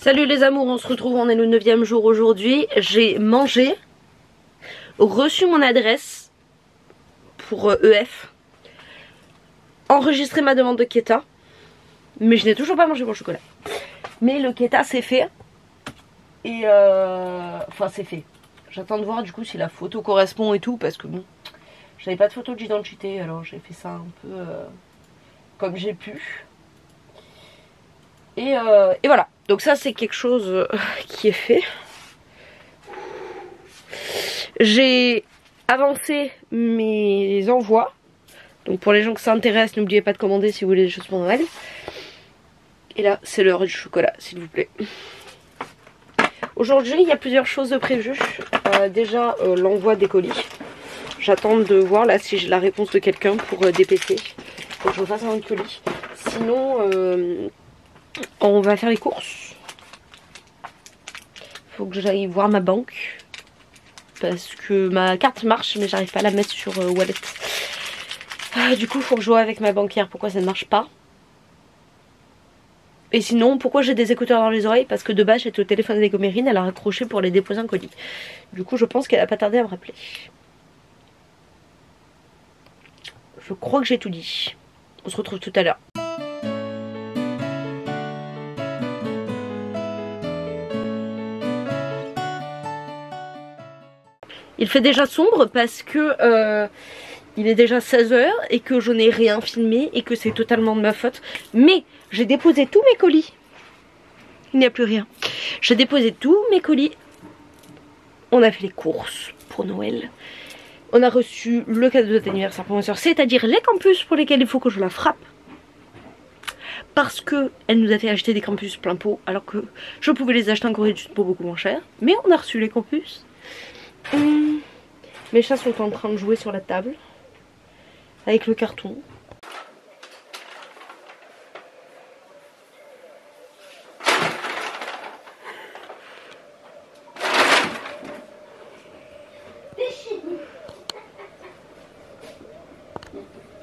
Salut les amours, on se retrouve, on est le 9e jour aujourd'hui. J'ai mangé, reçu mon adresse pour EF, enregistré ma demande de Keta, mais je n'ai toujours pas mangé mon chocolat. Mais le Keta c'est fait, et enfin c'est fait. J'attends de voir du coup si la photo correspond et tout, parce que bon, j'avais pas de photo d'identité, alors j'ai fait ça un peu comme j'ai pu. Et voilà, donc ça c'est quelque chose qui est fait. J'ai avancé mes envois. Donc pour les gens que ça intéresse, n'oubliez pas de commander si vous voulez des choses pour Noël. Et là c'est l'heure du chocolat, s'il vous plaît. Aujourd'hui il y a plusieurs choses de prévues. Déjà l'envoi des colis. J'attends de voir là si j'ai la réponse de quelqu'un pour DPC. Faut que je refasse un colis. Sinon on va faire les courses. Faut que j'aille voir ma banque. Parce que ma carte marche mais j'arrive pas à la mettre sur Wallet. Du coup il faut que je vois avec ma banquière pourquoi ça ne marche pas. Et sinon pourquoi j'ai des écouteurs dans les oreilles. Parce que de base j'étais au téléphone avec Gomérine. Elle a raccroché pour aller déposer un colis. Du coup je pense qu'elle a pas tardé à me rappeler. Je crois que j'ai tout dit. On se retrouve tout à l'heure. Il fait déjà sombre parce que il est déjà 16 h et que je n'ai rien filmé et que c'est totalement de ma faute. Mais j'ai déposé tous mes colis. Il n'y a plus rien. J'ai déposé tous mes colis. On a fait les courses pour Noël. On a reçu le cadeau d'anniversaire pour ma soeur, c'est-à-dire les campus pour lesquels il faut que je la frappe. Parce que elle nous a fait acheter des campus plein pot alors que je pouvais les acheter en Corée du Sud pour beaucoup moins cher. Mais on a reçu les campus. Mes chats sont en train de jouer sur la table avec le carton.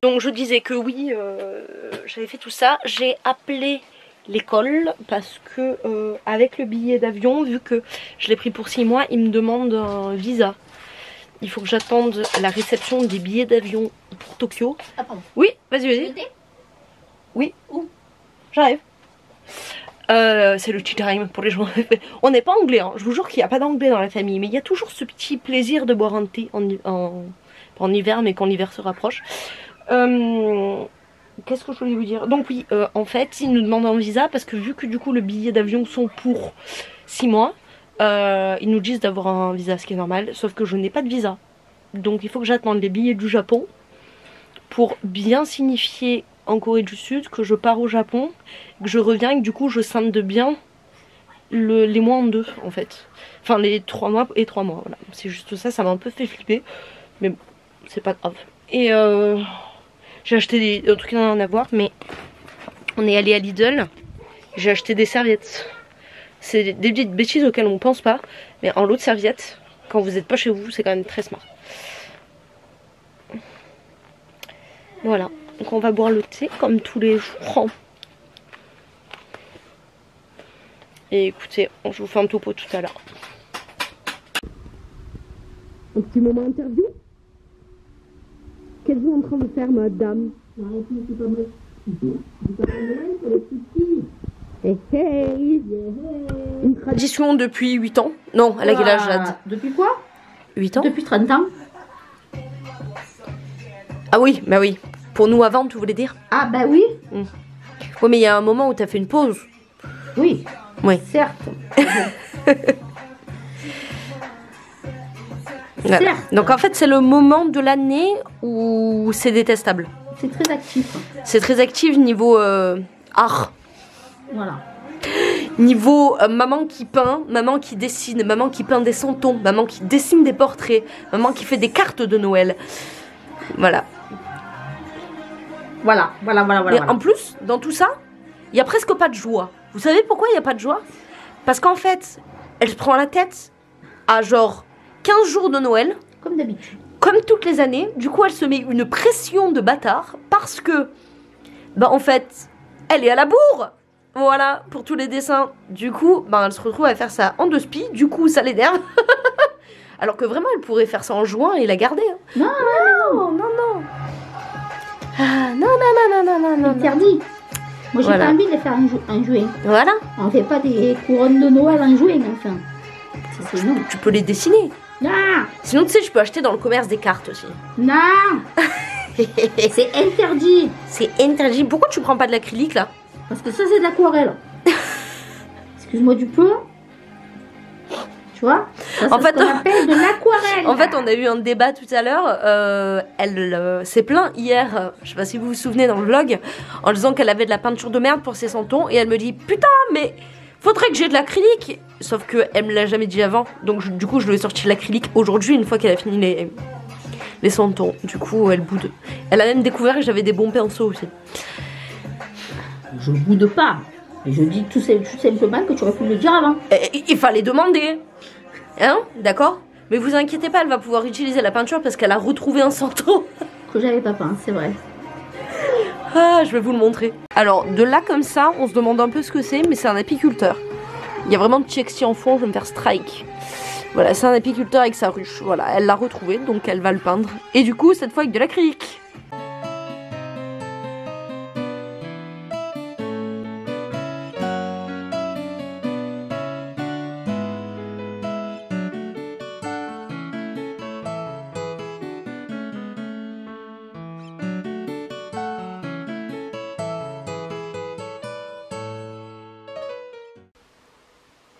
Donc je disais que oui, j'avais fait tout ça. J'ai appelé l'école parce que avec le billet d'avion, vu que je l'ai pris pour 6 mois, ils me demandent un visa. Il faut que j'attende la réception des billets d'avion pour Tokyo. Ah pardon. Oui, vas-y. Oui. Où? J'arrive. C'est le tea time pour les gens. On n'est pas anglais, hein. Je vous jure qu'il n'y a pas d'anglais dans la famille. Mais il y a toujours ce petit plaisir de boire un thé en hiver, mais quand l'hiver se rapproche. Qu'est-ce que je voulais vous dire? Donc oui, en fait, ils nous demandent un visa parce que vu que du coup le billet d'avion sont pour 6 mois, ils nous disent d'avoir un visa, ce qui est normal, sauf que je n'ai pas de visa. Donc il faut que j'attende les billets du Japon pour bien signifier en Corée du Sud que je pars au Japon, que je reviens et que du coup je scinde bien les mois en deux en fait. Enfin les 3 mois et 3 mois, voilà. C'est juste ça, ça m'a un peu fait flipper, mais c'est pas grave. Et j'ai acheté des trucs qui n'ont rien à voir, mais on est allé à Lidl, j'ai acheté des serviettes. C'est des petites bêtises auxquelles on pense pas, mais en lot de serviettes, quand vous n'êtes pas chez vous, c'est quand même très smart. Voilà, donc on va boire le thé comme tous les jours. Et écoutez, je vous fais un topo tout à l'heure. Un petit moment interview. Qu'êtes-vous en train de faire, madame? Hey, hey. Une tradition depuis 8 ans. Non, elle a quel âge, Jade? Depuis quoi? 8 ans? Depuis 30 ans. Ah oui, bah oui. Pour nous avant, tu voulais dire? Ah bah oui. Oui, mais il y a un moment où tu as fait une pause. Oui. Oui. Certes. Voilà. Certes. Donc en fait c'est le moment de l'année où c'est détestable. C'est très actif. C'est très actif niveau art. Voilà. Niveau maman qui peint, maman qui dessine, maman qui peint des santons, maman qui dessine des portraits, maman qui fait des cartes de Noël. Voilà. Voilà. Et en plus, dans tout ça, il n'y a presque pas de joie. Vous savez pourquoi il n'y a pas de joie? Parce qu'en fait, elle se prend la tête à genre 15 jours de Noël. Comme d'habitude. Comme toutes les années. Du coup, elle se met une pression de bâtard parce que, bah en fait, elle est à la bourre. Voilà, pour tous les dessins. Du coup, ben, elle se retrouve à faire ça en 2 spies. Du coup, ça l'énerve. Alors que vraiment, elle pourrait faire ça en juin et la garder. Hein. Non, Non. Ah, non. interdit. Moi, j'ai Voilà. pas envie de faire un jouet. Voilà, On fait pas des couronnes de Noël en jouet, enfin. C'est non. tu peux les dessiner. Non, Sinon, tu sais, je peux acheter dans le commerce des cartes aussi. non, c'est interdit. C'est interdit. Pourquoi tu prends pas de l'acrylique là? Parce que ça, c'est de l'aquarelle. Excuse-moi du peu. Tu vois ça, En fait, ce qu'on appelle de l'aquarelle. En fait, on a eu un débat tout à l'heure. Elle s'est plaint hier, je sais pas si vous vous souvenez dans le vlog, en disant qu'elle avait de la peinture de merde pour ses santons. Et elle me dit putain, mais faudrait que j'ai de l'acrylique. Sauf qu'elle me l'a jamais dit avant. Donc du coup, je lui ai sorti de l'acrylique aujourd'hui, une fois qu'elle a fini les santons. Du coup, elle boude. Elle a même découvert que j'avais des bons pinceaux aussi. Je boude pas. Mais je dis tout simplement que tu aurais pu me le dire avant. Il fallait demander. Hein? D'accord? Mais vous inquiétez pas, elle va pouvoir utiliser la peinture parce qu'elle a retrouvé un santon. Que j'avais pas peint, c'est vrai. Ah, je vais vous le montrer. Alors, de là comme ça, on se demande un peu ce que c'est, mais c'est un apiculteur. Il y a vraiment de Tchexi en fond, je vais me faire strike. Voilà, c'est un apiculteur avec sa ruche. Voilà, elle l'a retrouvé, donc elle va le peindre. Et du coup, cette fois avec de l'acrylique.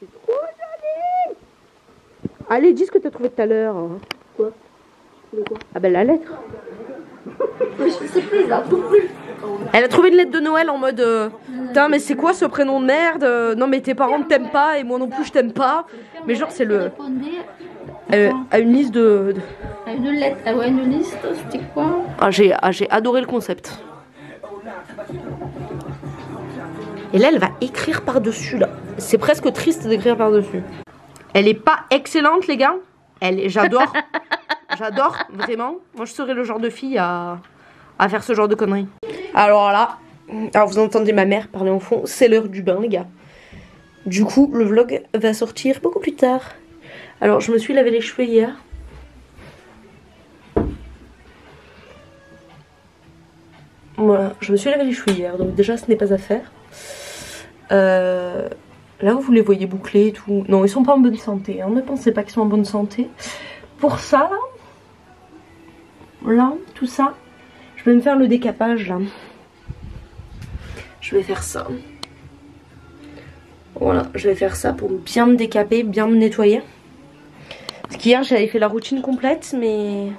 C'est trop joli! Allez, dis ce que t'as trouvé tout à l'heure. Quoi? De quoi? Ah ben la lettre. Je sais plus, là. Elle a trouvé une lettre de Noël en mode putain, mais c'est quoi ce prénom de merde? Non mais tes parents ne t'aiment pas et moi non plus je t'aime pas. Mais genre c'est le à une liste de... À une lettre, ah ouais, une liste, c'était quoi? J'ai adoré le concept. Et là, elle va écrire par-dessus, là. C'est presque triste d'écrire par-dessus. Elle est pas excellente, les gars. J'adore. J'adore, vraiment. Moi, je serais le genre de fille à faire ce genre de conneries. Alors là, vous entendez ma mère parler en fond. C'est l'heure du bain, les gars. Du coup, le vlog va sortir beaucoup plus tard. Alors, je me suis lavé les cheveux hier. Voilà, je me suis lavé les cheveux hier, donc déjà ce n'est pas à faire. Là vous les voyez bouclés et tout. Non, ils sont pas en bonne santé, hein. Ne pensez pas qu'ils sont en bonne santé. Pour ça, là, tout ça, je vais me faire le décapage là. Je vais faire ça. Voilà, je vais faire ça pour bien me décaper, bien me nettoyer. Parce qu'hier j'avais fait la routine complète, mais...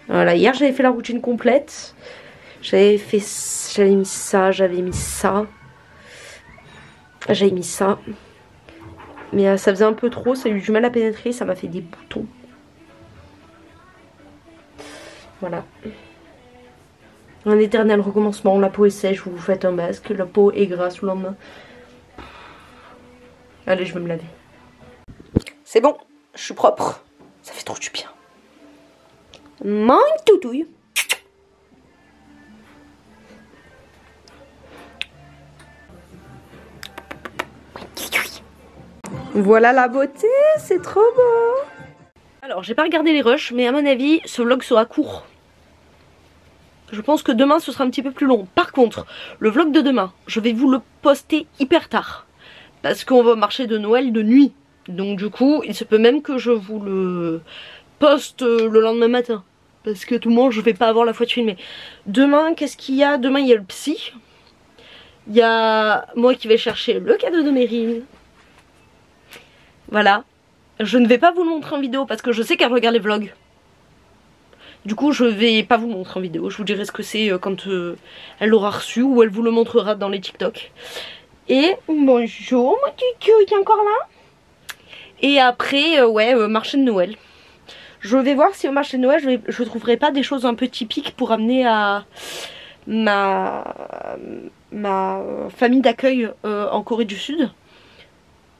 Voilà, hier j'avais fait la routine complète. J'avais mis ça, j'avais mis ça. J'avais mis ça. Mais ça faisait un peu trop, ça a eu du mal à pénétrer, ça m'a fait des boutons. Voilà. Un éternel recommencement, la peau est sèche, vous vous faites un masque, la peau est grasse le lendemain. Allez, je vais me laver. C'est bon, je suis propre. Ça fait trop du bien. Mon toutouille. Voilà la beauté, c'est trop beau. Alors, j'ai pas regardé les rushs, mais à mon avis, ce vlog sera court. Je pense que demain, ce sera un petit peu plus long. Par contre, le vlog de demain, je vais vous le poster hyper tard. Parce qu'on va au marché de Noël de nuit. Donc du coup, il se peut même que je vous le poste le lendemain matin. Parce que tout le monde, je vais pas avoir la foi de filmer. Demain, qu'est-ce qu'il y a? Demain, il y a le psy. Il y a moi qui vais chercher le cadeau de Meryl. Voilà. Je ne vais pas vous le montrer en vidéo parce que je sais qu'elle regarde les vlogs. Du coup, je vais pas vous le montrer en vidéo. Je vous dirai ce que c'est quand elle l'aura reçu ou elle vous le montrera dans les TikTok. Et bonjour, mon tutu, il est encore là. Et après, marché de Noël. Je vais voir si au marché de Noël, je trouverai pas des choses un peu typiques pour amener à ma famille d'accueil en Corée du Sud.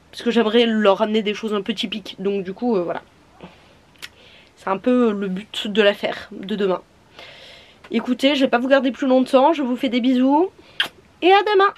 Parce que j'aimerais leur amener des choses un peu typiques. Donc du coup, voilà. C'est un peu le but de l'affaire de demain. Écoutez, je vais pas vous garder plus longtemps. Je vous fais des bisous. Et à demain.